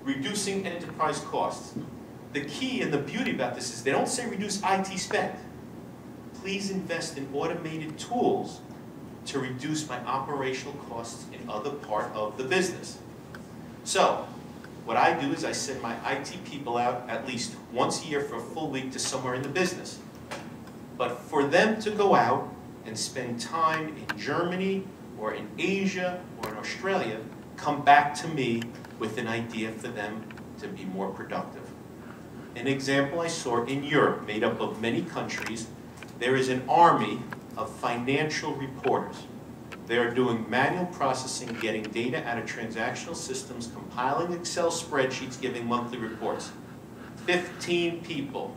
reducing enterprise costs. The key and the beauty about this is they don't say reduce IT spend. Please invest in automated tools to reduce my operational costs in other part of the business. So, what I do is I send my IT people out at least once a year for a full week to somewhere in the business. But for them to go out and spend time in Germany or in Asia or in Australia, come back to me with an idea for them to be more productive. An example I saw in Europe, made up of many countries, there is an army of financial reporters. They are doing manual processing, getting data out of transactional systems, compiling Excel spreadsheets, giving monthly reports. 15 people.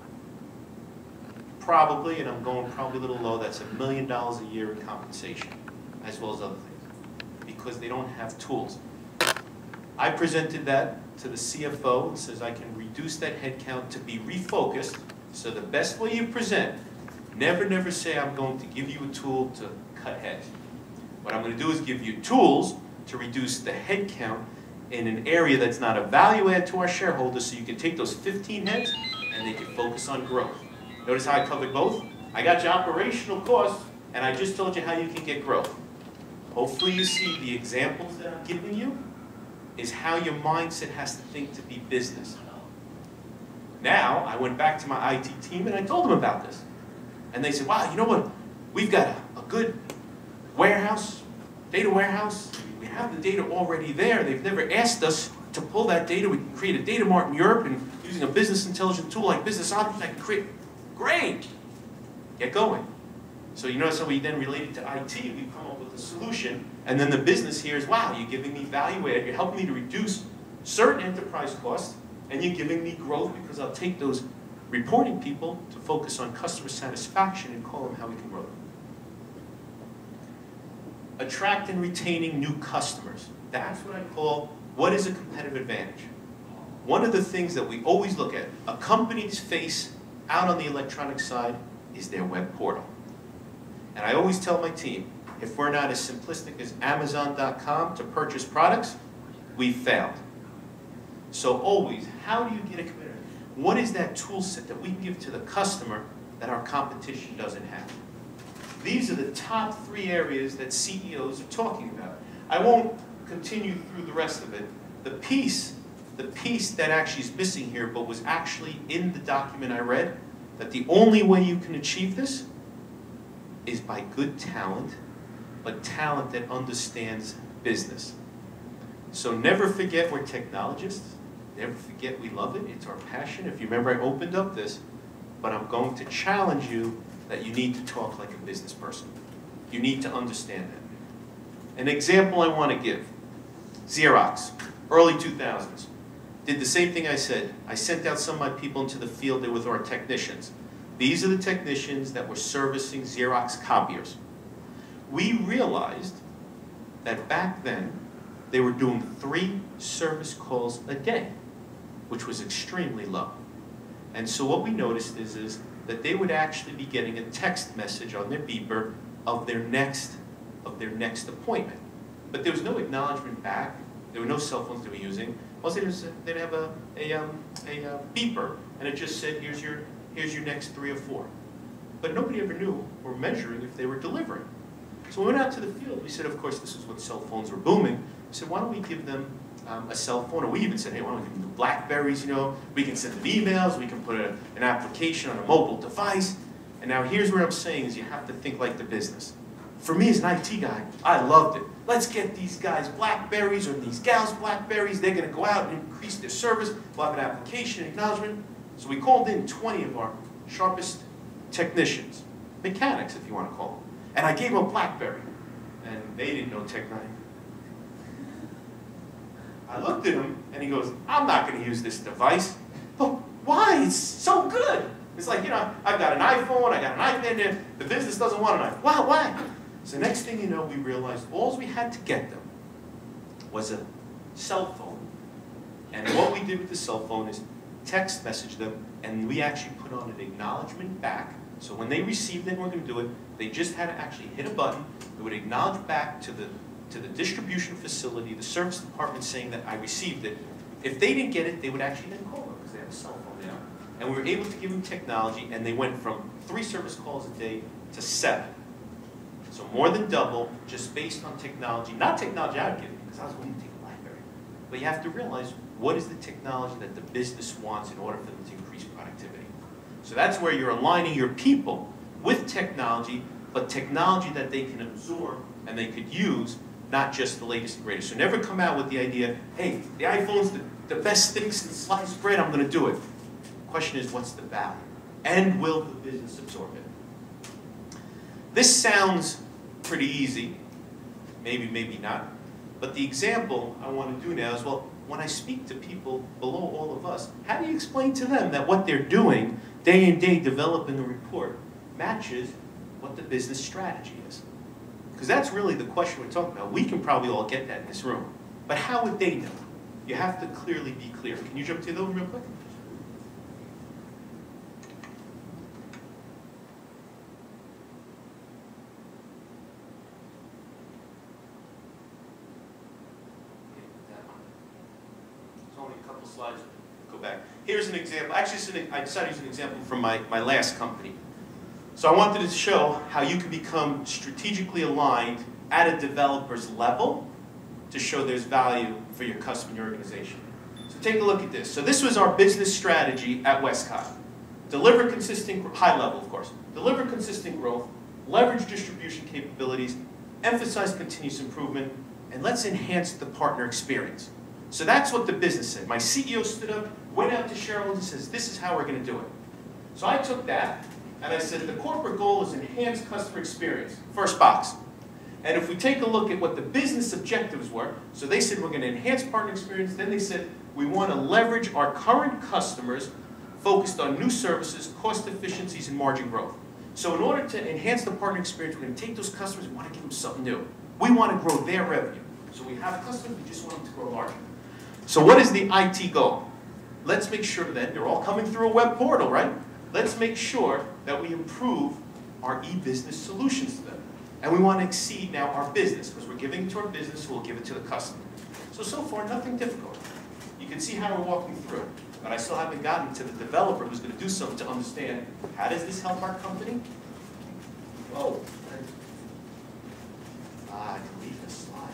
Probably, and I'm going probably a little low, that's $1 million a year in compensation, as well as other things, because they don't have tools. I presented that to the CFO and says I can reduce that headcount to be refocused. So the best way you present, never say I'm going to give you a tool to cut heads. What I'm going to do is give you tools to reduce the headcount in an area that's not a value add to our shareholders, so you can take those 15 heads and they can focus on growth. Notice how I covered both? I got your operational costs, and I just told you how you can get growth. Hopefully you see the examples that I'm giving you is how your mindset has to think to be business. Now, I went back to my IT team and I told them about this. And they said, wow, you know what? We've got a good warehouse, data warehouse. We have the data already there. They've never asked us to pull that data. We can create a data mart in Europe, and using a business intelligence tool like Business Objects, I can create. Great! Get going. So you notice how we then related to IT, we come up with a solution, and then the business here is, wow, you're giving me value add, you're helping me to reduce certain enterprise costs, and you're giving me growth because I'll take those reporting people to focus on customer satisfaction and call them how we can grow them. Attract and retaining new customers. That's what I call, what is a competitive advantage? One of the things that we always look at, a company's face out on the electronic side is their web portal. And I always tell my team, if we're not as simplistic as Amazon.com to purchase products, we've failed. So always, how do you get a competitor? What is that tool set that we can give to the customer that our competition doesn't have? These are the top 3 areas that CEOs are talking about. I won't continue through the rest of it. The piece that actually is missing here, but was actually in the document I read, that the only way you can achieve this is by good talent, but talent that understands business. So never forget we're technologists. Never forget we love it. It's our passion. If you remember, I opened up this, but I'm going to challenge you that you need to talk like a business person. You need to understand that. An example I want to give. Xerox, early 2000s. Did the same thing I said. I sent out some of my people into the field there with our technicians. These are the technicians that were servicing Xerox copiers. We realized that back then, they were doing 3 service calls a day, which was extremely low. And so what we noticed is that they would actually be getting a text message on their beeper of their next appointment. But there was no acknowledgement back. There were no cell phones they were using. All they'd have a beeper, and it just said, here's your next 3 or 4. But nobody ever knew or measuring if they were delivering. So we went out to the field. We said, of course, this is when cell phones were booming. We said, why don't we give them a cell phone? Or we even said, hey, why don't we give them Blackberries, you know? We can send them emails. We can put an application on a mobile device. And now here's where I'm saying is you have to think like the business. For me as an IT guy, I loved it. Let's get these guys Blackberries or these gals Blackberries. They're going to go out and increase their service. We'll have an application, acknowledgement. So we called in 20 of our sharpest technicians, mechanics if you want to call them. And I gave them a Blackberry. And they didn't know technology. I looked at him and he goes, I'm not going to use this device. But why? It's so good. It's like, you know, I've got an iPhone, I got an iPad there. The business doesn't want an iPhone. Why? So next thing you know, we realized all we had to get them was a cell phone. And what we did with the cell phone is text message them, and we actually put on an acknowledgement back. So when they received it and we're going to do it, they just had to actually hit a button. It would acknowledge back to the distribution facility, the service department, saying that I received it. If they didn't get it, they would actually then call them because they have a cell phone now. And we were able to give them technology, and they went from 3 service calls a day to 7. So more than double, just based on technology. Not technology I would give you, because I was going to take a library. But you have to realize, what is the technology that the business wants in order for them to increase productivity? So that's where you're aligning your people with technology, but technology that they can absorb and they could use, not just the latest and greatest. So never come out with the idea, hey, the iPhone's the best thing since sliced bread, I'm going to do it. The question is, what's the value? And will the business absorb it? This sounds pretty easy, maybe, maybe not, but the example I want to do now is, well, when I speak to people below all of us, how do you explain to them that what they're doing day in day developing a report matches what the business strategy is? Because that's really the question we're talking about. We can probably all get that in this room, but how would they know? You have to clearly be clear. Can you jump to the other real quick? Slides. Go back. Here's an example. Actually, I decided to use an example from my last company. So I wanted to show how you can become strategically aligned at a developer's level to show there's value for your customer and your organization. So take a look at this. So this was our business strategy at Westcott. Deliver consistent, high level of course, deliver consistent growth, leverage distribution capabilities, emphasize continuous improvement, and let's enhance the partner experience. So that's what the business said. My CEO stood up, went out to shareholders and says, this is how we're going to do it. So I took that and I said, the corporate goal is enhance customer experience. First box. And if we take a look at what the business objectives were, so they said we're going to enhance partner experience. Then they said we want to leverage our current customers focused on new services, cost efficiencies, and margin growth. So in order to enhance the partner experience, we're going to take those customers and want to give them something new. We want to grow their revenue. So we have customers, we just want them to grow larger. So what is the IT goal? Let's make sure that they're all coming through a web portal, right? Let's make sure that we improve our e-business solutions to them. And we want to exceed now our business, because we're giving it to our business, so we'll give it to the customer. So far, nothing difficult. You can see how we're walking through. But I still haven't gotten to the developer who's going to do something to understand, how does this help our company? Whoa. I deleted a slide.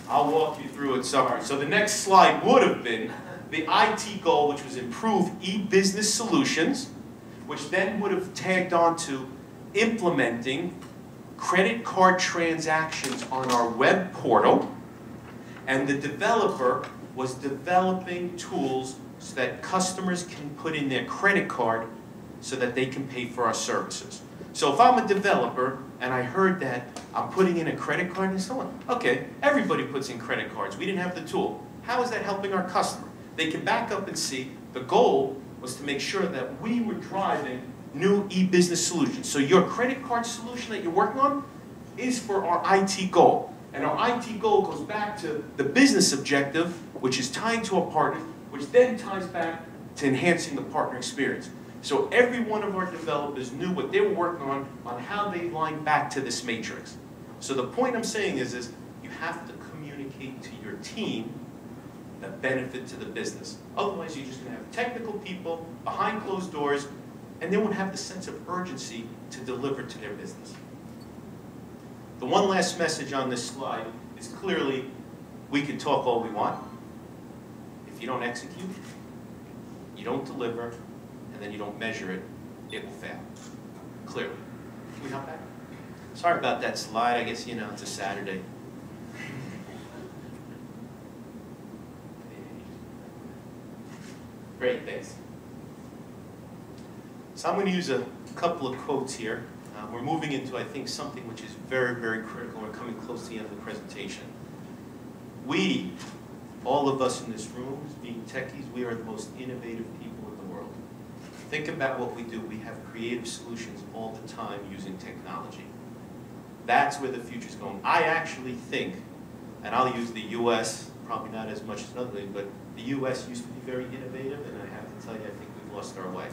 I'll walk you through it. Sorry. So the next slide would have been the IT goal, which was improve e-business solutions, which then would have tagged on to implementing credit card transactions on our web portal. And the developer was developing tools so that customers can put in their credit card so that they can pay for our services. So if I'm a developer and I heard that I'm putting in a credit card and so on, okay, everybody puts in credit cards. We didn't have the tool. How is that helping our customer? They can back up and see the goal was to make sure that we were driving new e-business solutions. So your credit card solution that you're working on is for our IT goal. And our IT goal goes back to the business objective, which is tied to a partner, which then ties back to enhancing the partner experience. So every one of our developers knew what they were working on how they line back to this matrix. So the point I'm saying is you have to communicate to your team the benefit to the business. Otherwise, you're just going to have technical people behind closed doors, and they won't have the sense of urgency to deliver to their business. The one last message on this slide is clearly, we can talk all we want. If you don't execute, you don't deliver, and then you don't measure it, it will fail. Clearly. Can we hop back? Sorry about that slide. I guess, it's a Saturday. Great, thanks. So I'm going to use a couple of quotes here. We're moving into, I think, something which is very, very critical. We're coming close to the end of the presentation. We, all of us in this room, being techies, we are the most innovative people in the world. Think about what we do. We have creative solutions all the time using technology. That's where the future's going. I actually think, and I'll use the U.S., probably not as much as another thing, but the U.S. used to be very innovative, and I have to tell you, I think we've lost our way.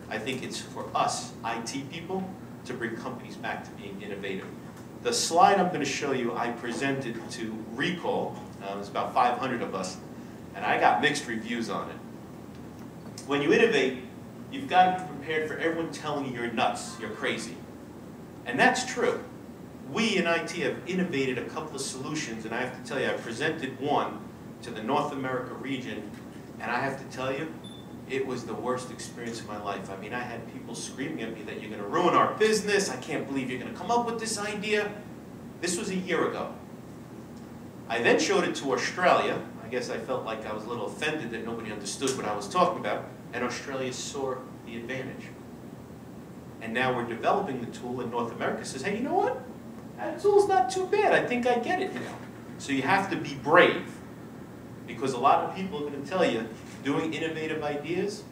I think it's for us, IT people, to bring companies back to being innovative. The slide I'm going to show you, I presented to Recall, There's about 500 of us, and I got mixed reviews on it. When you innovate, you've got to be prepared for everyone telling you you're nuts, you're crazy. And that's true. We in IT have innovated a couple of solutions, and I have to tell you, I presented one to the North America region, and I have to tell you, it was the worst experience of my life. I mean, I had people screaming at me that you're going to ruin our business, I can't believe you're going to come up with this idea. This was a year ago. I then showed it to Australia. I guess I felt like I was a little offended that nobody understood what I was talking about, and Australia saw the advantage. And now we're developing the tool, and North America says, hey, you know what? That tool's not too bad. I think I get it now. So you have to be brave, because a lot of people are going to tell you, doing innovative ideas,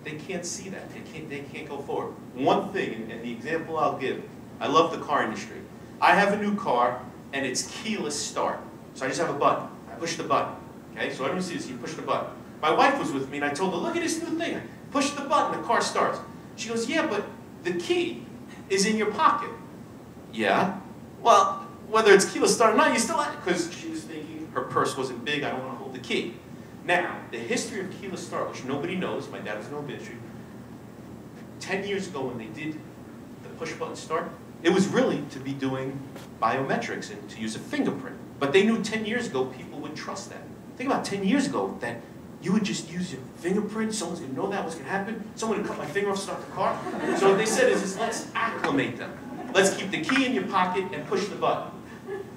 they can't see that. They can't go forward. One thing, and the example I'll give, I love the car industry. I have a new car, and it's keyless start. So I just have a button. I push the button. Okay, so everyone sees you push the button. My wife was with me, and I told her, look at this new thing. I push the button, the car starts. She goes, yeah, but the key is in your pocket. Yeah? Well, whether it's keyless start or not, you still have it. Because she was thinking her purse wasn't big, I don't want to hold the key. Now, the history of keyless start, which nobody knows, my dad was in the industry, 10 years ago when they did the push button start, it was really to be doing biometrics and to use a fingerprint. But they knew 10 years ago people would trust that. Think about 10 years ago that you would just use your fingerprint, someone's going to know that was going to happen, someone would cut my finger off, start the car. So what they said is let's acclimate them. Let's keep the key in your pocket and push the button.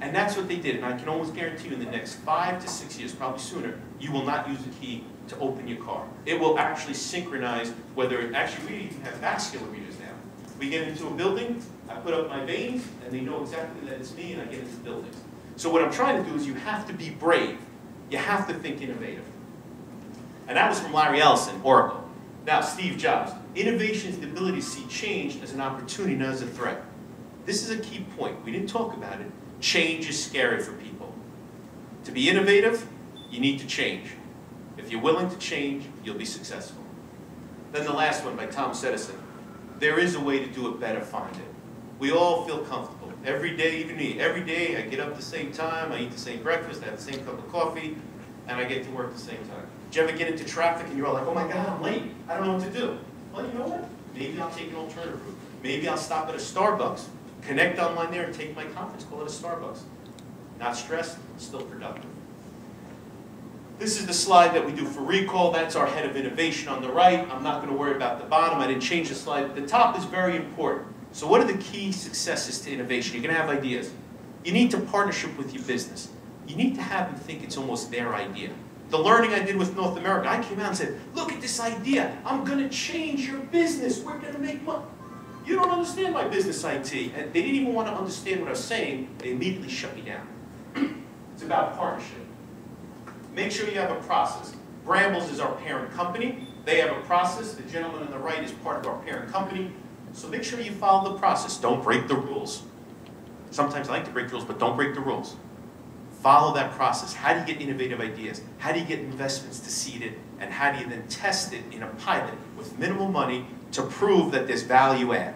And that's what they did. And I can almost guarantee you in the next 5 to 6 years, probably sooner, you will not use the key to open your car. It will actually synchronize whether it actually, we even have vascular readers now. We get into a building, I put up my veins, and they know exactly that it's me, and I get into buildings. So what I'm trying to do is you have to be brave. You have to think innovative. And that was from Larry Ellison, Oracle. Now, Steve Jobs. Innovation is the ability to see change as an opportunity, not as a threat. This is a key point. We didn't talk about it. Change is scary for people. To be innovative, you need to change. If you're willing to change, you'll be successful. Then the last one by Thomas Edison. There is a way to do it better, find it. We all feel comfortable. Every day, even me, every day I get up at the same time, I eat the same breakfast, I have the same cup of coffee, and I get to work at the same time. Did you ever get into traffic and you're all like, oh my God, I'm late. I don't know what to do. Well, you know what? Maybe I'll take an alternative route. Maybe I'll stop at a Starbucks, connect online there, and take my conference call at a Starbucks. Not stressed, still productive. This is the slide that we do for recall. That's our head of innovation on the right. I'm not going to worry about the bottom. I didn't change the slide. The top is very important. So what are the key successes to innovation? You're going to have ideas. You need to partnership with your business. You need to have them think it's almost their idea. The learning I did with North America, I came out and said, look at this idea. I'm going to change your business. We're going to make money. You don't understand my business IT. And they didn't even want to understand what I was saying. They immediately shut me down. It's about partnership. Make sure you have a process. Brambles is our parent company. They have a process. The gentleman on the right is part of our parent company. So make sure you follow the process. Don't break the rules. Sometimes I like to break the rules, but don't break the rules. Follow that process. How do you get innovative ideas? How do you get investments to seed it? And how do you then test it in a pilot with minimal money to prove that there's value add?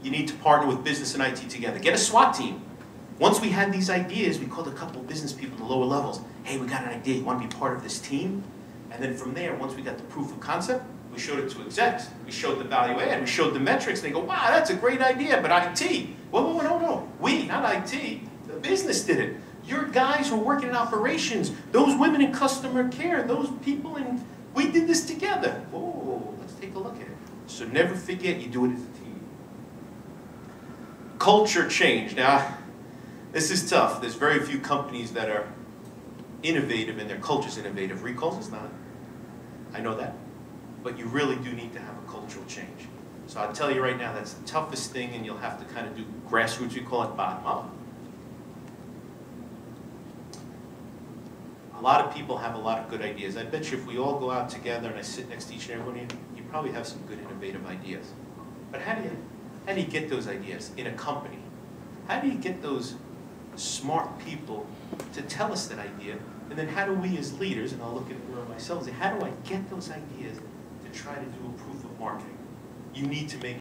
You need to partner with business and IT together. Get a SWAT team. Once we had these ideas, we called a couple of business people in the lower levels. Hey, we got an idea. You want to be part of this team? And then from there, once we got the proof of concept, we showed it to execs. We showed the value add. We showed the metrics. They go, wow, that's a great idea, but IT. Whoa, no. We, not IT. The business did it. Your guys who are working in operations, those women in customer care, those people in, we did this together. Whoa, let's take a look at it. So never forget, you do it as a team. Culture change. Now, this is tough. There's very few companies that are innovative and their culture's innovative. Recalls is not. I know that. But you really do need to have a cultural change. So I'll tell you right now, that's the toughest thing, and you'll have to kind of do grassroots, we call it bottom up. A lot of people have a lot of good ideas. I bet you if we all go out together and I sit next to each and every one of you, you probably have some good innovative ideas. But how do you get those ideas in a company? How do you get those smart people to tell us that idea? And then how do we as leaders, and I'll look at myself and say, how do I get those ideas to try to do a proof of marketing? You need to make